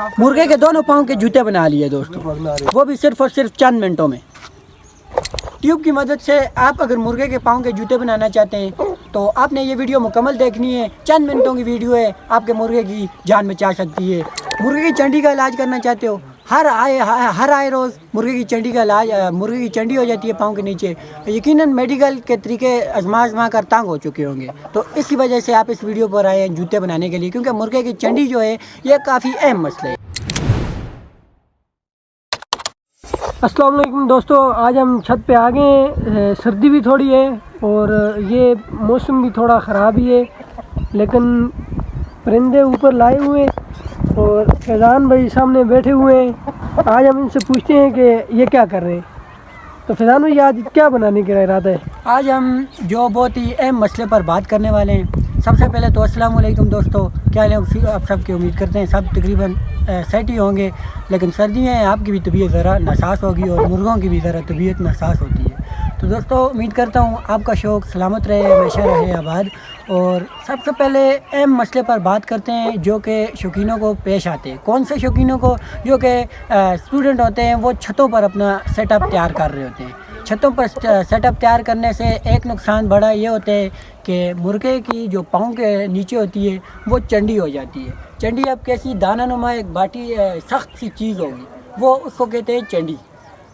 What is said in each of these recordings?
मुर्गे के दोनों पाँव के जूते बना लिए दोस्तों, वो भी सिर्फ और सिर्फ चंद मिनटों में। ट्यूब की मदद से आप अगर मुर्गे के पाँव के जूते बनाना चाहते हैं तो आपने ये वीडियो मुकम्मल देखनी है। चंद मिनटों की वीडियो है, आपके मुर्गे की जान बचा सकती है। मुर्गे की चंडी का इलाज करना चाहते हो, हर आए रोज़ मुर्गे की चंडी का इलाज, मुर्गे की चंडी हो जाती है पाँव के नीचे। यकीनन मेडिकल के तरीके आजमा कर तंग हो चुके होंगे, तो इसी वजह से आप इस वीडियो पर आए हैं जूते बनाने के लिए, क्योंकि मुर्गे की चंडी जो है ये काफ़ी अहम मसला है। अस्सलाम वालेकुम दोस्तों, आज हम छत पे आ गए हैं। सर्दी भी थोड़ी है और ये मौसम भी थोड़ा ख़राब ही है, लेकिन परिंदे ऊपर लाए हुए और फैज़ान भाई सामने बैठे हुए हैं। आज हम इनसे पूछते हैं कि ये क्या कर रहे हैं। तो फैज़ान भाई आज क्या बनाने का इरादा है? आज हम जो बहुत ही अहम मसले पर बात करने वाले हैं। सबसे पहले तो अस्सलाम वालेकुम दोस्तों, क्या हाल है आप सबकी? उम्मीद करते हैं सब तकरीबन सेट ही होंगे, लेकिन सर्दियाँ हैं, आपकी भी तबीयत ज़रा नासास होगी और मुर्गों की भी ज़रा तबीयत नासास होती है। तो दोस्तों उम्मीद करता हूँ आपका शौक़ सलामत रहे, हमेशा रहे आबाद। और सबसे पहले अहम मसले पर बात करते हैं जो कि शौकीनों को पेश आते हैं। कौन से शौकीनों को? जो कि स्टूडेंट होते हैं, वो छतों पर अपना सेटअप तैयार कर रहे होते हैं। छतों पर सेटअप तैयार करने से एक नुकसान बड़ा ये होता है कि मुर्गे की जो पाँव के नीचे होती है वो चंडी हो जाती है। चंडी अब कैसी दानानुमा एक बाटी सख्त सी चीज़ होगी, वो उसको कहते हैं चंडी।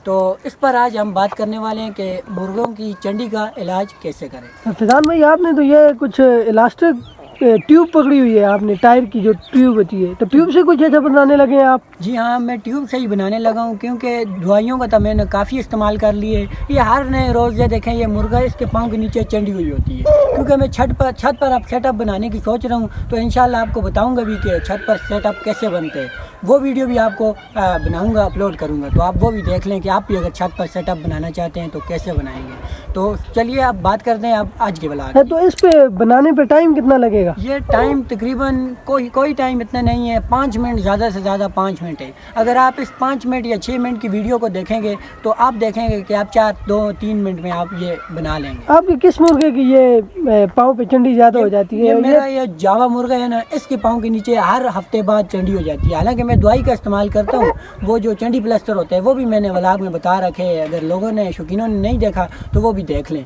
तो इस पर आज हम बात करने वाले हैं कि मुर्गों की चंडी का इलाज कैसे करें। फैज़ान भाई आपने तो ये कुछ इलास्टिक ट्यूब पकड़ी हुई है आपने, टायर की जो ट्यूब होती है, तो ट्यूब से कुछ ऐसा बनाने लगे हैं आप? जी हाँ, मैं ट्यूब से ही बनाने लगा हूँ, क्योंकि दवाइयों का तो मैंने काफ़ी इस्तेमाल कर लिए। ये हर नए रोज़ ये देखें, ये मुर्गा इसके पाँव के नीचे चंडी हुई होती है। क्योंकि मैं छत पर अब सेटअप बनाने की सोच रहा हूँ, तो इंशाल्लाह आपको बताऊँगा भी कि छत पर सेटअप कैसे बनते हैं। वो वीडियो भी आपको बनाऊँगा, अपलोड करूँगा, तो आप वो भी देख लें कि आप भी अगर छत पर सेटअप बनाना चाहते हैं तो कैसे बनाएंगे। तो चलिए आप बात करते हैं अब आज के ब्लॉग। तो इस पे बनाने पे टाइम कितना लगेगा? ये टाइम तकरीबन कोई टाइम इतना नहीं है, 5 मिनट, ज़्यादा से ज़्यादा 5 मिनट है। अगर आप इस 5 मिनट या 6 मिनट की वीडियो को देखेंगे तो आप देखेंगे कि आप 2-3 मिनट में आप ये बना लेंगे। आपके किस मुर्गे की ये पाँव पे चंडी ज़्यादा हो जाती है? मेरा ये जावा मुर्गा है ना, इसके पाँव के नीचे हर हफ्ते बाद चंडी हो जाती है। हालांकि मैं दवाई का इस्तेमाल करता हूँ, वो जो चंडी प्लास्टर होता है वो भी मैंने व्लॉग में बता रखे हैं। अगर लोगों ने, शौकीनों ने नहीं देखा तो वो भी देख लें।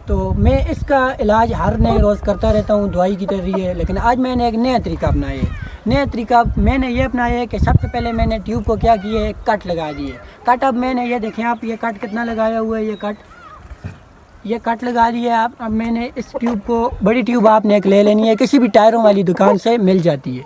तो मैं इसका इलाज हर नए रोज़ करता रहता हूँ दवाई की तरह है, लेकिन आज मैंने एक नया तरीका अपनाया है। नया तरीका मैंने ये अपनाया है कि सबसे पहले मैंने ट्यूब को क्या किया है, कट लगा दिए। कट अब मैंने ये देखें आप, ये कट कितना लगाया हुआ है, ये कट लगा दिया आप। अब मैंने इस ट्यूब को, बड़ी ट्यूब आपने एक ले लेनी है, किसी भी टायरों वाली दुकान से मिल जाती है।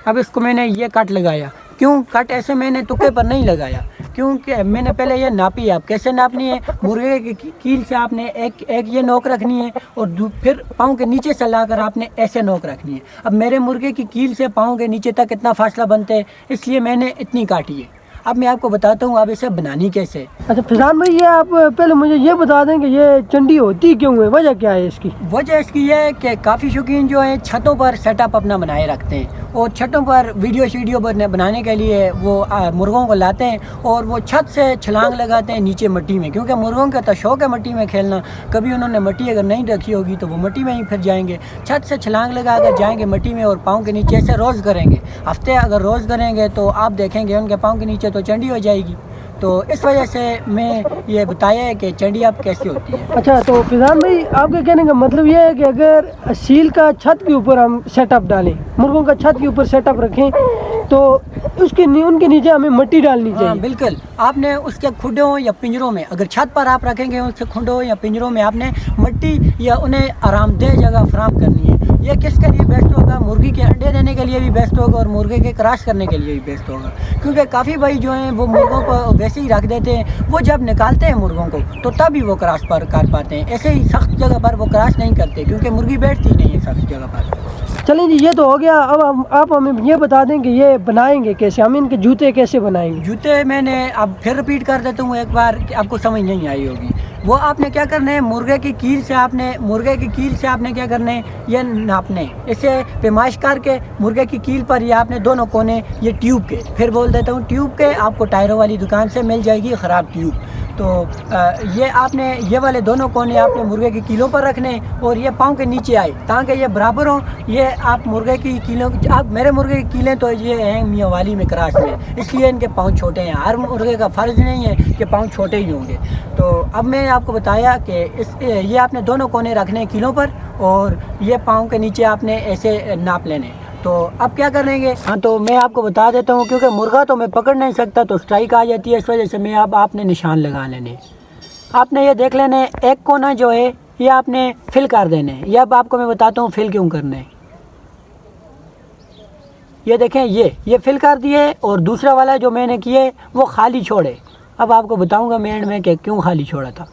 अब इसको मैंने ये कट लगाया। क्यों कट ऐसे मैंने तुक्के पर नहीं लगाया, क्योंकि मैंने पहले ये नापी है। आप कैसे नापनी है? मुर्गे की कील से आपने एक ये नोक रखनी है और फिर पाँव के नीचे से लाकर आपने ऐसे नोक रखनी है। अब मेरे मुर्गे की कील से पाँव के नीचे तक इतना फासला बनता है, इसलिए मैंने इतनी काटी है। अब मैं आपको बताता हूँ अब इसे बनानी कैसे। अच्छा फैज़ान भाई, ये आप पहले मुझे ये बता दें कि ये चंडी होती क्यों है, वजह क्या है इसकी? वजह इसकी ये है कि काफ़ी शौकीन जो है छतों पर सेटअप अपना बनाए रखते हैं और छतों पर वीडियो बनाने के लिए वो मुर्गों को लाते हैं और वो छत से छलांग लगाते हैं नीचे मिट्टी में, क्योंकि मुर्गों का तो शौक़ है मिट्टी में खेलना। कभी उन्होंने मिट्टी अगर नहीं देखी होगी तो वो मिट्टी में ही फिर जाएंगे। छत से छलांग लगा कर जाएंगे मिट्टी में और पाँव के नीचे से रोज़ करेंगे। हफ्ते अगर रोज़ करेंगे तो आप देखेंगे उनके पाँव के नीचे तो चंडी हो जाएगी। तो इस वजह से मैं ये बताया है कि चंडी अब कैसे होती है। अच्छा, तो फैज़ान भाई आपके कहने का मतलब ये है कि अगर सील का छत के ऊपर हम सेटअप डालें, मुर्गों का छत के ऊपर सेटअप रखें, तो उनके नीचे हमें मिट्टी डालनी चाहिए? हाँ बिल्कुल, आपने उसके खुडों या पिंजरों में, अगर छत पर आप रखेंगे उसके खुडों या पिंजरों में आपने मिट्टी या उन्हें आरामदेह जगह फराहम करनी है। ये किसके लिए बेस्ट होगा? मुर्गी के अंडे देने के लिए भी बेस्ट होगा और मुर्गे के क्रॉस करने के लिए भी बेस्ट होगा। क्योंकि काफ़ी भाई जो हैं वो मुर्गों को वैसे ही रख देते हैं, वो जब निकालते हैं मुर्गों को तो तभी वो क्रॉस पर कर पाते हैं। ऐसे ही सख्त जगह पर वो क्रॉस नहीं करते, क्योंकि मुर्गी बैठती नहीं है सख्त जगह पर। चलें जी, ये तो हो गया। अब आप हमें ये बता दें कि ये बनाएंगे कैसे, हम इनके जूते कैसे बनाएंगे? जूते मैंने अब फिर रिपीट कर देता हूँ एक बार कि आपको समझ नहीं आई होगी। वो आपने क्या करना है, मुर्गे की कील से आपने क्या करना है, ये नापने, इसे पैमाइश करके मुर्गे की कील पर ये आपने दोनों कोने, ये ट्यूब के, फिर बोल देता हूँ ट्यूब के, आपको टायरों वाली दुकान से मिल जाएगी ख़राब ट्यूब। तो ये आपने ये वाले दोनों कोने आपने मुर्गे की कीलों पर रखने और ये पाँव के नीचे आए ताकि ये बराबर हों। ये आप मुर्गे की कीलों, आप मेरे मुर्गे की कीलें तो ये हैं मियाँ वाली में क्रॉस में, इसलिए इनके पाँव छोटे हैं। हर मुर्गे का फ़र्ज़ नहीं है कि पाँव छोटे ही होंगे। तो अब मैंने आपको बताया कि ये आपने दोनों कोने रखने कीलों पर और ये पाँव के नीचे आपने ऐसे नाप लेने। तो अब क्या करेंगे, हाँ तो मैं आपको बता देता हूँ, क्योंकि मुर्गा तो मैं पकड़ नहीं सकता तो स्ट्राइक आ जाती है, इस वजह से मैं अब आपने निशान लगा लेने। आपने ये देख लेने एक कोना जो है ये आपने फिल कर देने। ये अब आपको मैं बताता हूँ फिल क्यों करने। ये देखें ये फिल कर दिए और दूसरा वाला जो मैंने किए वो खाली छोड़े। अब आपको बताऊँगा मैं एंड में कि क्यों खाली छोड़ा था।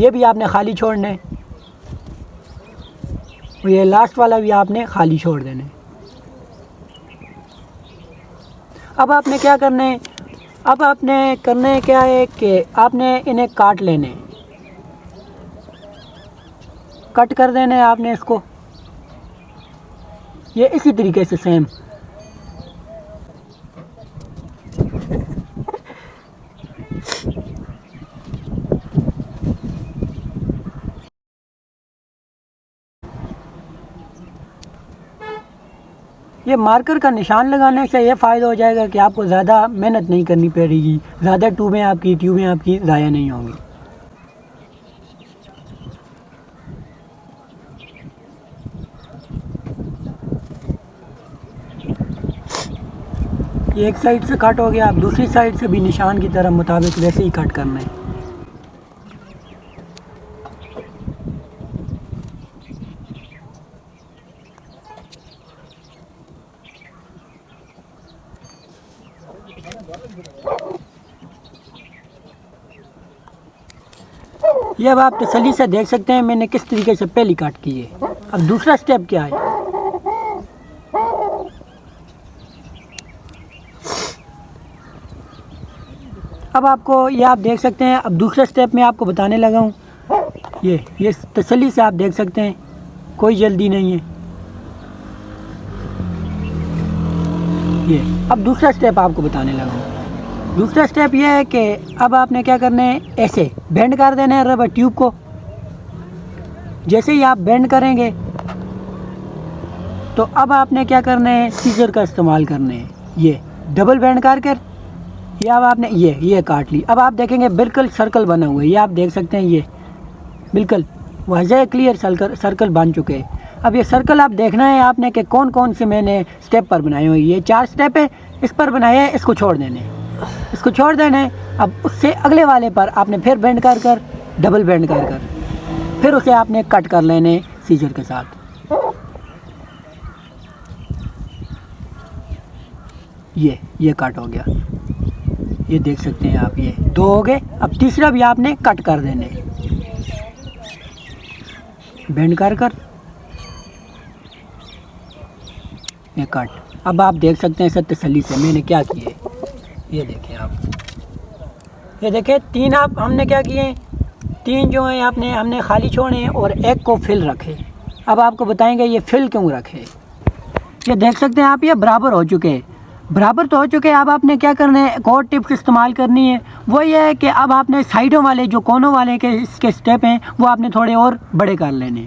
ये भी आपने खाली छोड़ने, ये लास्ट वाला भी आपने खाली छोड़ देने। अब आपने क्या करने, अब आपने करने क्या है कि आपने इन्हें काट लेने, कट कर देने आपने इसको, ये इसी तरीके से सेम। ये मार्कर का निशान लगाने से ये फ़ायदा हो जाएगा कि आपको ज़्यादा मेहनत नहीं करनी पड़ेगी, ज़्यादा ट्यूबें आपकी ज़ाया नहीं होंगी। ये एक साइड से कट हो गया, अब दूसरी साइड से भी निशान की तरह मुताबिक वैसे ही कट करना है। ये अब आप तसल्ली से देख सकते हैं मैंने किस तरीके से पहली काट की है। अब दूसरा स्टेप क्या है, अब आपको ये आप देख सकते हैं। अब दूसरा स्टेप मैं आपको बताने लगा हूँ। ये तसल्ली से आप देख सकते हैं, कोई जल्दी नहीं है। ये अब दूसरा स्टेप आपको बताने लगा हूँ। दूसरा स्टेप ये है कि अब आपने क्या करना है, ऐसे बेंड कर देना है रबर ट्यूब को। जैसे ही आप बेंड करेंगे तो अब आपने क्या करना है, सीजर का इस्तेमाल करना है। ये डबल बेंड कर ये अब आपने ये काट ली। अब आप देखेंगे बिल्कुल सर्कल बना हुआ है, ये आप देख सकते हैं, ये बिल्कुल वाज़ेह क्लियर सर्कल बन चुके हैं। अब ये सर्कल आप देखना है आपने कि कौन कौन से मैंने स्टेप पर बनाए हुए। ये 4 स्टेप है, इस पर बनाए हैं, इसको छोड़ देने, इसको छोड़ देने। अब उससे अगले वाले पर आपने फिर बेंड कर डबल बेंड कर फिर उसे आपने कट कर लेने सीजर के साथ। ये कट हो गया, ये देख सकते हैं आप, ये 2 हो गए। अब तीसरा भी आपने कट कर देने, बेंड कर ये कट। अब आप देख सकते हैं सब तसल्ली से मैंने क्या किए, ये देखें आप, ये देखें 3 आप हमने क्या किए, 3 जो हैं आपने हमने खाली छोड़े हैं और एक को फिल रखे। अब आपको बताएंगे ये फिल क्यों रखे। ये देख सकते हैं आप, ये बराबर हो चुके हैं, बराबर तो हो चुके हैं। अब आपने क्या करना है, एक और टिप्स इस्तेमाल करनी है। वो ये है कि अब आपने साइडों वाले जो कोनों वाले के इसके स्टेप हैं वो आपने थोड़े और बड़े कर लेने।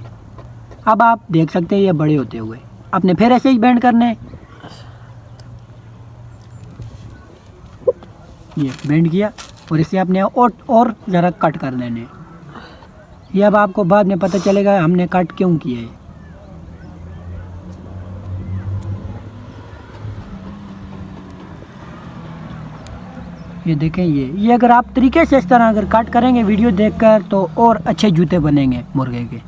अब आप देख सकते हैं ये बड़े होते हुए आपने फिर ऐसे ही बेंड करने, ये बेंड किया और इसे आपने और ज़रा कट कर लेने। ये अब आपको बाद में पता चलेगा हमने कट क्यों किया है। ये देखें, ये अगर आप तरीके से इस तरह अगर कट करेंगे वीडियो देखकर तो और अच्छे जूते बनेंगे मुर्गे के।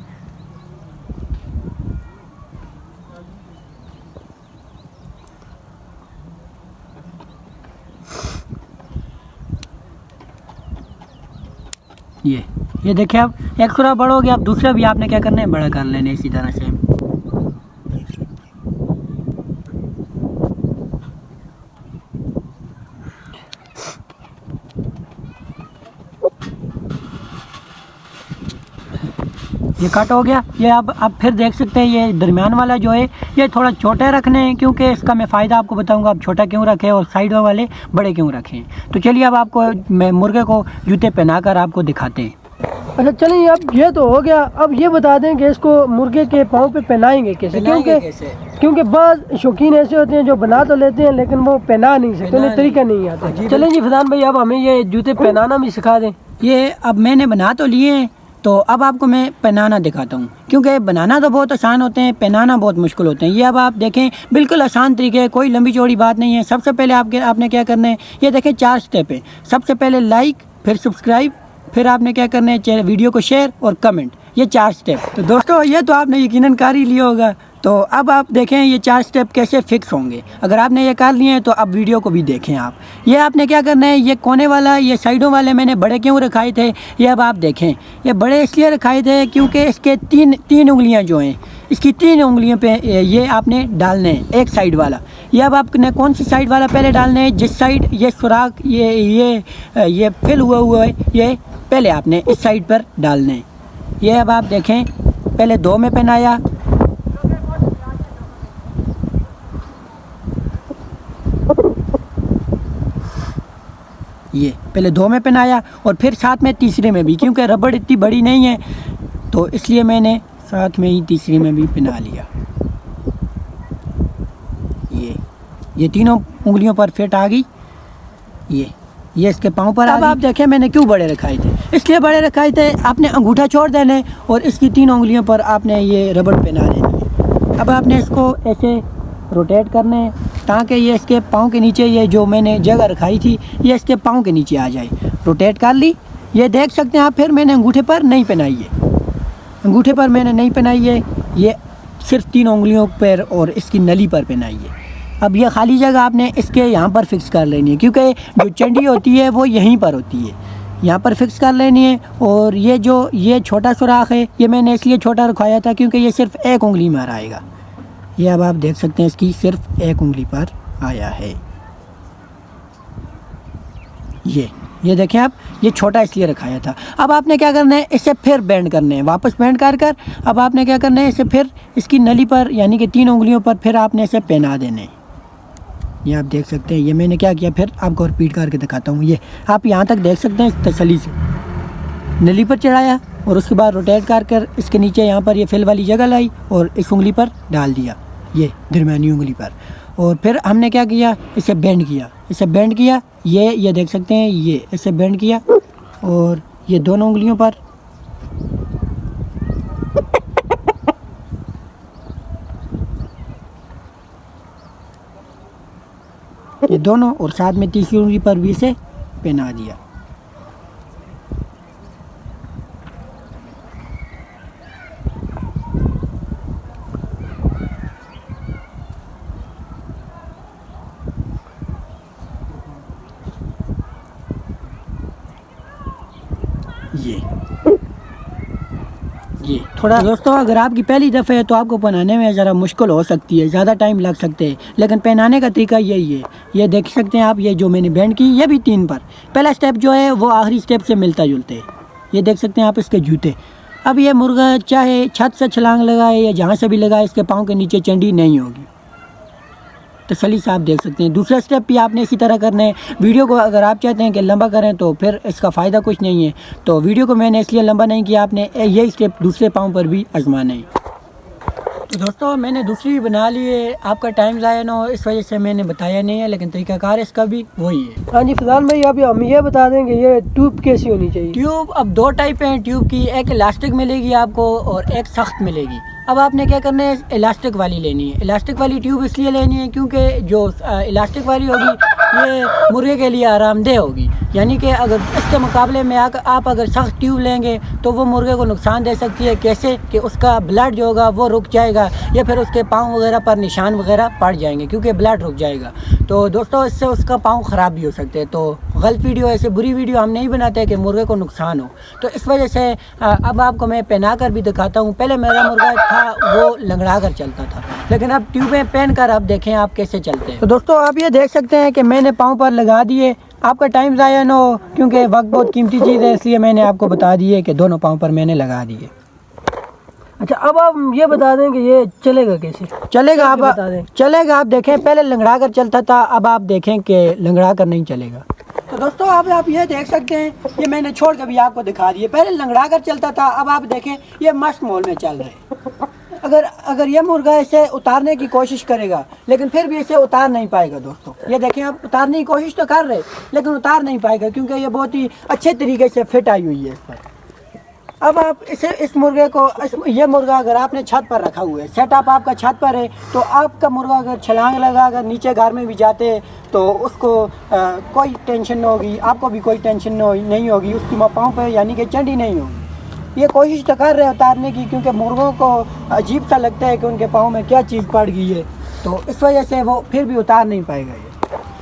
ये देखिए, अब एक थोड़ा बड़ा हो गया, अब दूसरा भी आपने क्या करना है, बड़ा कर लेने इसी तरह से। ये कट हो गया। ये अब आप फिर देख सकते हैं ये दरमियान वाला जो है ये थोड़ा छोटा रखने हैं, क्योंकि इसका मैं फ़ायदा आपको बताऊंगा आप छोटा क्यों रखें और साइड वाले बड़े क्यों रखें। तो चलिए अब आपको मैं मुर्गे को जूते पहना कर आपको दिखाते हैं। अच्छा चलिए, अब ये तो हो गया, अब ये बता दें कि इसको मुर्गे के पाँव पे पहनाएंगे कैसे, क्योंकि बहुत शौकीन ऐसे होते हैं जो बना तो लेते हैं लेकिन वो पहना नहीं सकते, उन्हें तरीका नहीं आता। चलें जी फैज़ान भाई, अब हमें ये जूते पहनाना भी सिखा दें। ये अब मैंने बना तो लिए हैं, तो अब आपको मैं पहनाना दिखाता हूँ, क्योंकि बनाना तो बहुत आसान होते हैं, पहनाना बहुत मुश्किल होते हैं। ये अब आप देखें बिल्कुल आसान तरीके है, कोई लंबी चौड़ी बात नहीं है। सबसे पहले आपने क्या करना है, ये देखें 4 स्टेप है। सबसे पहले लाइक, फिर सब्सक्राइब, फिर आपने क्या करना है वीडियो को शेयर और कमेंट, ये 4 स्टेप। तो दोस्तों ये तो आपने यकीनन कर ही लिया होगा। तो अब आप देखें ये 4 स्टेप कैसे फिक्स होंगे। अगर आपने ये कर लिए हैं तो अब वीडियो को भी देखें आप। ये आपने क्या करना है, ये कोने वाला, ये साइडों वाले मैंने बड़े क्यों रखाए थे, ये अब आप देखें। ये बड़े इसलिए रखाए थे क्योंकि इसके तीन उंगलियां जो हैं, इसकी 3 उंगलियों पे ये आपने डालने हैं, एक साइड वाला। ये अब आपने कौन सी साइड वाला पहले डालना है, जिस साइड ये सुराख ये फिल हुआ है, ये पहले आपने इस साइड पर डालने हैं। ये अब आप देखें पहले 2 में पहनाया, ये पहले 2 में पहनाया और फिर साथ में तीसरे में भी, क्योंकि रबड़ इतनी बड़ी नहीं है तो इसलिए मैंने साथ में ही तीसरे में भी पहना लिया। ये तीनों उंगलियों पर फिट आ गई। ये इसके पाँव पर। अब आप देखें मैंने क्यों बड़े रखाए थे, इसलिए बड़े रखाए थे, आपने अंगूठा छोड़ देना और इसकी 3 उंगलियों पर आपने ये रबड़ पहना देनी। अब आपने इसको ऐसे रोटेट करना है ताकि ये इसके पाँव के नीचे, ये जो मैंने जगह रखाई थी ये इसके पाँव के नीचे आ जाए। रोटेट कर ली, ये देख सकते हैं आप। फिर मैंने अंगूठे पर नहीं पहनाई है, अंगूठे पर मैंने नहीं पहनाई है, ये सिर्फ 3 उंगलियों पर और इसकी नली पर पहनाई है। अब ये खाली जगह आपने इसके यहाँ पर फिक्स कर लेनी है, क्योंकि जो चंडी होती है वो यहीं पर होती है, यहाँ पर फिक्स कर लेनी है। और ये छोटा सुराख है, ये मैंने इसलिए छोटा रखवाया था क्योंकि ये सिर्फ 1 उंगली में आएगा। ये अब आप देख सकते हैं इसकी सिर्फ 1 उंगली पर आया है। ये देखें आप, ये छोटा इसलिए रखाया था। अब आपने क्या करना है, इसे फिर बेंड करने हैं, वापस बेंड कर अब आपने क्या करना है, इसे फिर इसकी नली पर यानी कि 3 उंगलियों पर फिर आपने इसे पहना देने हैं। ये आप देख सकते हैं, ये मैंने क्या किया, फिर आपको रिपीट करके दिखाता हूँ। ये आप यहाँ तक देख सकते हैं, तसल्ली से नली पर चढ़ाया और उसके बाद रोटेट कर इसके नीचे यहाँ पर ये फिल वाली जगह लाई और इस उंगली पर डाल दिया, ये दरमियानी उंगली पर। और फिर हमने क्या किया, इसे बेंड किया, ये देख सकते हैं, ये इसे बेंड किया और ये दोनों उंगलियों पर ये दोनों, और साथ में तीसरी उंगली पर भी इसे पहना दिया। ये थोड़ा दोस्तों, अगर आपकी पहली दफ़ा है तो आपको पहनाने में ज़रा मुश्किल हो सकती है, ज़्यादा टाइम लग सकते हैं, लेकिन पहनाने का तरीका यही है। ये देख सकते हैं आप, ये जो मैंने बैंड की ये भी 3 पर। पहला स्टेप जो है वो आखिरी स्टेप से मिलता जुलता है। ये देख सकते हैं आप इसके जूते। अब ये मुर्गा चाहे छत से छलांग लगाए या जहाँ से भी लगाए, इसके पाँव के नीचे चंडी नहीं होगी, तसल्ली से आप देख सकते हैं। दूसरा स्टेप भी आपने इसी तरह करना है। वीडियो को अगर आप चाहते हैं कि लंबा करें तो फिर इसका फ़ायदा कुछ नहीं है, तो वीडियो को मैंने इसलिए लंबा नहीं किया, आपने यही स्टेप दूसरे पाँव पर भी आजमाना है। तो दोस्तों मैंने दूसरी भी बना ली है, आपका टाइम ज़ाया ना हो इस वजह से मैंने बताया नहीं है, लेकिन तरीक़ाकार इसका भी वही है। हाँ जी फैज़ान भाई, अभी हम ये बता देंगे ये ट्यूब कैसी होनी चाहिए। ट्यूब अब 2 टाइप हैं ट्यूब की, एक इलास्टिक मिलेगी आपको और एक सख्त मिलेगी। अब आपने क्या करना है, इलास्टिक वाली लेनी है। इलास्टिक वाली ट्यूब इसलिए लेनी है क्योंकि जो इलास्टिक वाली होगी ये मुर्गे के लिए आरामदेह होगी, यानी कि अगर इसके मुकाबले में आप अगर सख्त ट्यूब लेंगे तो वो मुर्गे को नुकसान दे सकती है। कैसे कि उसका ब्लड जो होगा वो रुक जाएगा या फिर उसके पाँव वगैरह पर निशान वगैरह पड़ जाएंगे क्योंकि ब्लड रुक जाएगा। तो दोस्तों इससे उसका पाँव ख़राब भी हो सकते हैं। तो गलत वीडियो, ऐसे बुरी वीडियो हम नहीं बनाते कि मुर्गे को नुकसान हो। तो इस वजह से अब आपको मैं पहना कर भी दिखाता हूँ। पहले मेरा मुर्गा था वो लंगड़ा कर चलता था, लेकिन अब ट्यूबें पहन कर अब देखें आप कैसे चलते हैं। तो दोस्तों आप ये देख सकते हैं कि मैंने पाँव पर लगा दिए। आपका टाइम ज़ाया ना हो क्योंकि वक्त बहुत कीमती चीज़ है, इसलिए मैंने आपको बता दिए कि दोनों पाँव पर मैंने लगा दिए। अच्छा, अब आप ये बता दें कि ये चलेगा कैसे? चलेगा कैसे बता दें? चलेगा, आप देखें पहले लंगड़ा कर चलता था, अब आप देखें कि लंगड़ा कर नहीं चलेगा। तो दोस्तों अब आप ये देख सकते हैं, ये मैंने छोड़ कर भी आपको दिखा दिए, पहले लंगड़ा कर चलता था, अब आप देखें ये मस्त मोल में चल रहे हैं। अगर ये मुर्गा इसे उतारने की कोशिश करेगा, लेकिन फिर भी इसे उतार नहीं पाएगा दोस्तों। ये देखें, आप उतारने की कोशिश तो कर रहे, लेकिन उतार नहीं पाएगा, क्योंकि ये बहुत ही अच्छे तरीके से फिट आई हुई है इस पर। अब आप इस मुर्गे को ये मुर्गा अगर आपने छत पर रखा हुआ है, सेटअप आपका छत पर है, तो आपका मुर्गा अगर छलांग लगा अगर नीचे घर में भी जाते तो उसको कोई टेंशन नहीं होगी, आपको भी कोई टेंशन नहीं होगी, उसकी पाँव पे यानी कि चंडी नहीं होगी। ये कोशिश तो कर रहे हैं उतारने की, क्योंकि मुर्गों को अजीब सा लगता है कि उनके पाँव में क्या चीज़ पड़ गई है, तो इस वजह से वो फिर भी उतार नहीं पाएगा ये।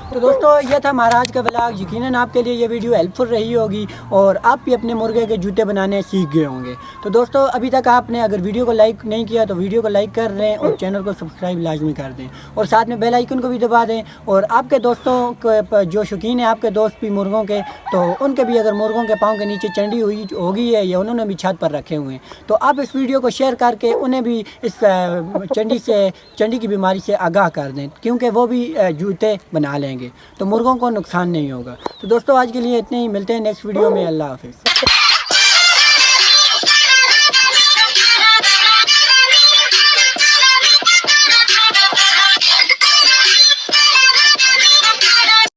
तो दोस्तों ये था हमारा आज का व्लॉग। यकीनन आपके लिए ये वीडियो हेल्पफुल रही होगी और आप भी अपने मुर्गे के जूते बनाने सीख गए होंगे। तो दोस्तों अभी तक आपने अगर वीडियो को लाइक नहीं किया तो वीडियो को लाइक कर दें और चैनल को सब्सक्राइब लाजमी कर दें और साथ में बेल आइकन को भी दबा दें। और आपके दोस्तों को जो शौकीन है, आपके दोस्त भी मुर्गों के, तो उनके भी अगर मुर्गों के पाँव के नीचे चंडी हुई होगी है या उन्होंने भी छत पर रखे हुए हैं, तो आप इस वीडियो को शेयर करके उन्हें भी इस चंडी की बीमारी से आगाह कर दें, क्योंकि वो भी जूते बना लेंगे तो मुर्गों को नुकसान नहीं होगा। तो दोस्तों आज के लिए इतने ही, मिलते हैं नेक्स्ट वीडियो में। अल्लाह हाफिज़।